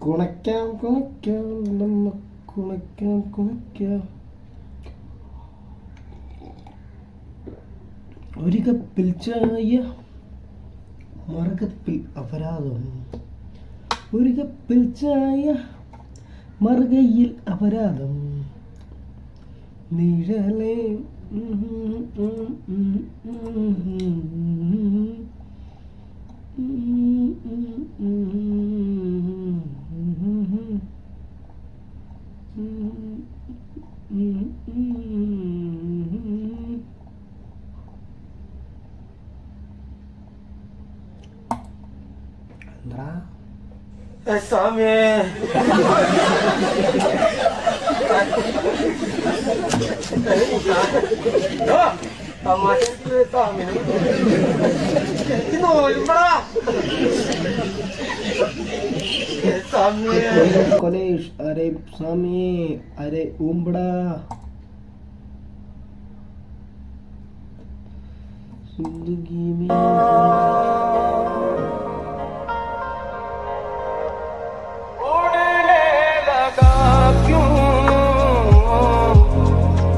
കുണയ്ക്കാം കുണയ്ക്കാം നമ്മ കുണയ്ക്കാം കുണയ്ക്കാം. ഒരു കപ്പിൽ ചായ മറുകപ്പിൽ അപരാധം. ഒരു കപ്പിൽ ചായ മറുകയിൽ അപരാധം. നിഴലേ എന്താ സ്വാമി സ്വാമി कोलेश अरे स्वामी अरे उम्बड़ा जिंदगी में उड़ने लगा क्यों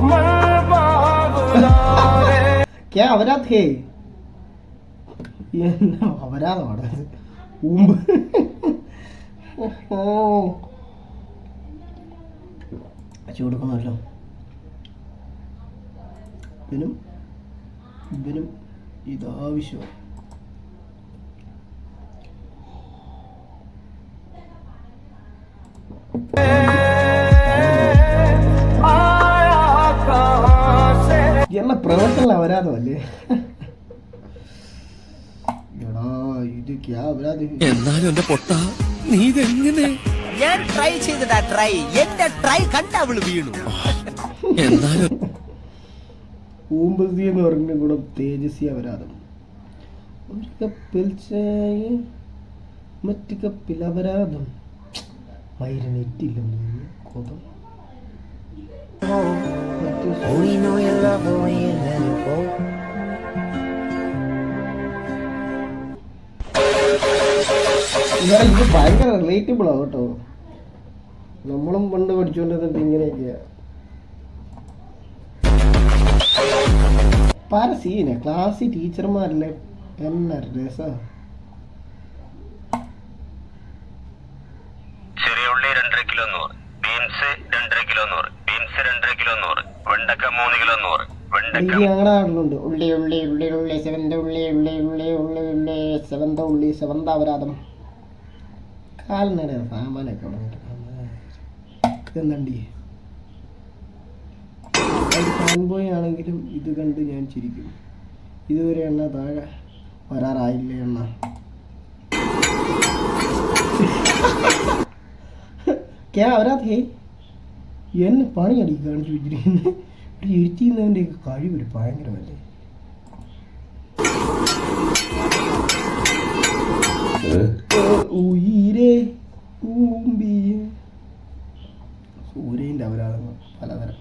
मन बाबुला रे. क्या अपराध है ये? अपराधമാണ് ഊമ്പ്. കൊടുക്കണമല്ലോ. ഇതിനും ഇതാവശ്യമാണ്. എന്ന പ്രവർത്തനം അപരാധമല്ലേ? എടാ ഇത് ക്യാ അപരാധം. എന്നാലും എന്റെ പൊട്ട നീ ഇതെങ്ങനെ? ഞാൻ ട്രൈ ചെയ്തടാ ട്രൈ. എന്റെ ട്രൈ കണ്ട അവള് വീണു. എന്നാലും ഊമ്പസി എന്ന് പറഞ്ഞ കൂടെ തേജസ്വി അപരാധം. ഒരു കപ്പിൽ ചായ മറ്റു കപ്പിൽ അപരാധം. വൈരനെറ്റില്ല കൊതം. ഇത് ഭയങ്കര റിലേറ്റബിൾ ആണ് കേട്ടോ. നമ്മളും പണ്ട് പഠിച്ചുകൊണ്ടിരുന്നിട്ട് ഇങ്ങനെയൊക്കെയാ. പല സീന ക്ലാസ്സിൽ ടീച്ചർമാരല്ലേ എന്നാ രസ. ചെറിയ ഉള്ളി 2.5 kilo 100, beans 2.5 kilo 100, beans 2.5 kilo 100, വെണ്ടക്ക 3 കിലോ 100, വെണ്ടക്ക ഞങ്ങളുടെ നാട്ടിലുണ്ട്. ഉള്ളി ഉള്ളി ഉള്ളി ഉള്ളി സെവന്ത ഉള്ളി ഉള്ളി ഉള്ളി ഉള്ളി ഉള്ളി സെവന്ത ഉള്ളി സെവന്ത അപരാധം. കാൽനട സാമാനൊക്കെ ഇതെന്തണ്ടി ഫാൻബോയ് ആണെങ്കിലും ഇത് കണ്ട് ഞാൻ ചിരിക്കും. ഇതുവരെ എണ്ണ താഴെ വരാറായില്ലേ എണ്ണ? ക്യാ അപരാധ് ഹേ? എന്നെ പണിയടി കാണിച്ചു വെച്ചിരിക്കുന്നത്. എഴുത്തിന്നതിൻ്റെ കഴിവൊരു ഭയങ്കരമല്ലേ? ഉയിരേ ഊമ്പിയ സൂര്യൻ്റെ അപരാധങ്ങൾ പലതരം.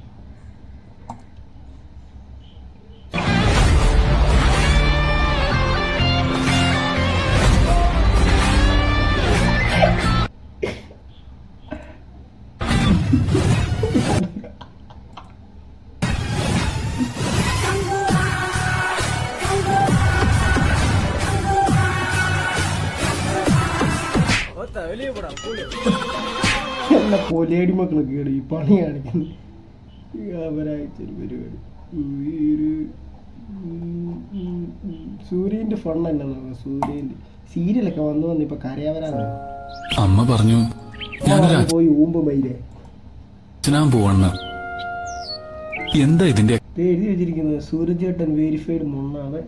എന്നെ കൊലയടി മക്കളൊക്കെയാണ് ഈ പണി കാണിക്കുന്നത്. അവരാഴ്ചൊരു പരിപാടി. സൂര്യന്റെ ഫണ്ട് തന്നെ നോക്കാം. സൂര്യന്റെ സീരിയലൊക്കെ വന്ന് ഇപ്പൊ കരയാവരാണ്. അമ്മ പറഞ്ഞു പോയി ഊമ്പ് മയിലേ പോവണ്ണ. എന്താ ഇതിന്റെ എഴുതി വെച്ചിരിക്കുന്നത്? സൂരജ് ചേട്ടൻ വെരിഫൈഡ് മുന്നാവൻ.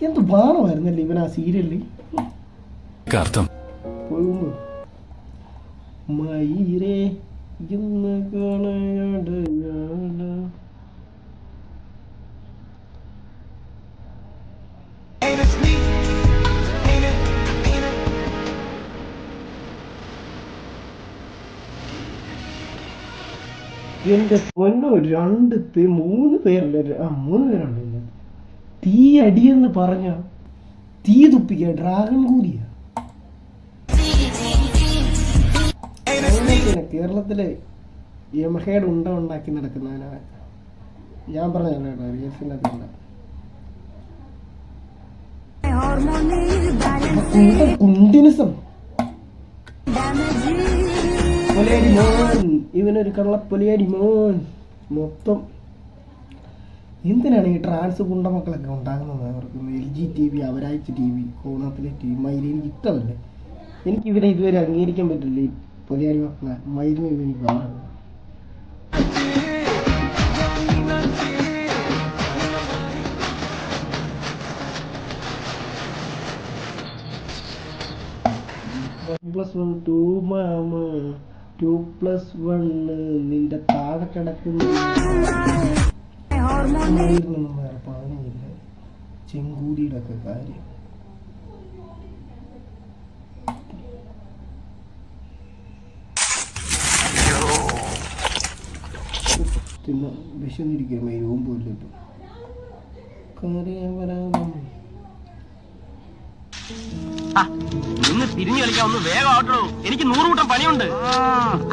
എന്ത് ബാണമായിരുന്നല്ലേ ഇവൻ ആ സീരിയലിൽ. അർത്ഥം മയിരേ ഇന്ന് കാണാട് എന്റെ പൊന്നോ 2 3 പേരല്ലേ? 3 പേരുണ്ട്. തീ അടിയെന്ന് പറഞ്ഞ തീ തുപ്പിക്ക ഡ്രാഗൺ കൂടിയ മനുഷ്യനെ കേരളത്തില് യമഹേഡ് ഉണ്ടാക്കി നടക്കുന്നവനാണ്. ഞാൻ പറഞ്ഞല്ലോ റിയൽസിനകത്തല്ല. കുണ്ടിനിസം പൊലിയാടി മോൻ, ഇവനൊരു കള്ളപ്പൊലിയാടി മോൻ. മൊത്തം എന്തിനാണ് ഈ ട്രാൻസ് കുണ്ടമക്കളൊക്കെ ഉണ്ടാകുന്നത്? അവർക്ക് LG TV, അവരാഴ്ച TV, കോണത്തിലെ TV, മയില് എനിക്ക് ഇഷ്ടമല്ലേ. എനിക്ക് ഇവരെ ഇതുവരെ അംഗീകരിക്കാൻ പറ്റില്ല. ഈ പൊലിയാടി മക്കളെ മയിലും എനിക്ക് കാണാറുണ്ട്. നിന്റെ താഴെ കിടക്കുന്ന വേറെ പറഞ്ഞില്ല. ചെങ്കൂടിയുടെ ഒക്കെ കാര്യം തിന്ന് വിശന്നിരിക്കുക. മൈരവും പോലിട്ടു കരയവരാമം. ഇന്ന് തിരിഞ്ഞു കളിക്കാൻ ഒന്ന് വേഗം ആവട്ടോ, എനിക്ക് 100 കൂട്ടം പണിയുണ്ട്.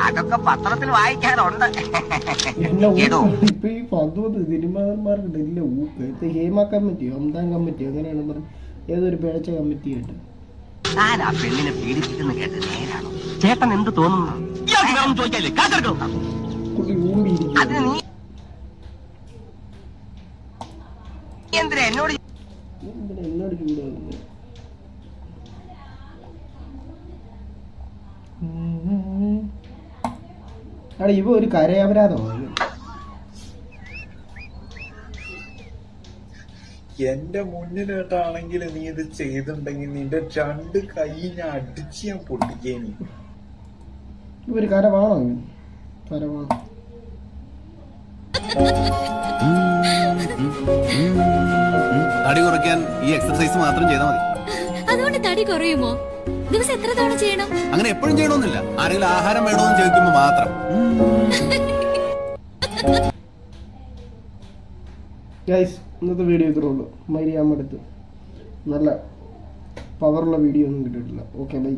അതൊക്കെ പത്രത്തിൽ വായിക്കാറുണ്ട്. ഇപ്പൊ ഈ 10 സിനിമാന്മാർക്ക് ഇല്ല ഊക്ക്. ഹേമ കമ്മിറ്റിയോ അംതാൻ കമ്മിറ്റിയോ അങ്ങനെയാണ് പറഞ്ഞത്. ഏതൊരു പിഴച്ച കമ്മിറ്റി ആയിട്ട് ആ പെണ്ണിനെ പീഡിപ്പിക്കുന്ന കേട്ട് നേരാണോ? ചേട്ടൻ എന്ത് തോന്നുന്നു? ഇയാൾക്ക് വേറെ ചോദിക്കാല്ലേ? കാക്കെടുക്കണം. കുട്ടി ഊമ്പിയിരിക്കും. അതിന് നീ എന്തിനാ എന്നോട് എന്നോട് ചൂടാകുന്നു. അവിടെ ഇവ ഒരു കരയപരാധമാണ്. എന്റെ മുന്നിലായിട്ടാണെങ്കിൽ നീ ഇത് ചെയ്തിട്ടുണ്ടെങ്കിൽ നിന്റെ 2 കൈ ഞാൻ അടിച്ച് ഞാൻ പൊട്ടിക്കേനി. ഇവ ഒരു കരവാണോ? കരവാണോ? തടി കുറയ്ക്കാൻ ഈ എക്സർസൈസ് മാത്രം ചെയ്താൽ മതി. അതുകൊണ്ട് തടി കുറയുമോ? ദിവസം എത്ര തവണ ചെയ്യണം? അങ്ങനെ എപ്പോഴും ചെയ്യണമെന്നില്ല. ആരെങ്കിലും ആഹാരം വേണമെന്ന് ചോദിക്കുമ്പോ മാത്രം. ഗൈസ്, ഇന്നത്തെ വീഡിയോ ഇത്രേ ഉള്ളൂ. മരിയാമ്മടുത്ത് നല്ല പവറുള്ള വീഡിയോ ഒന്നും കിട്ടിയിട്ടില്ല. Okay bye.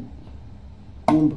മുമ്പ്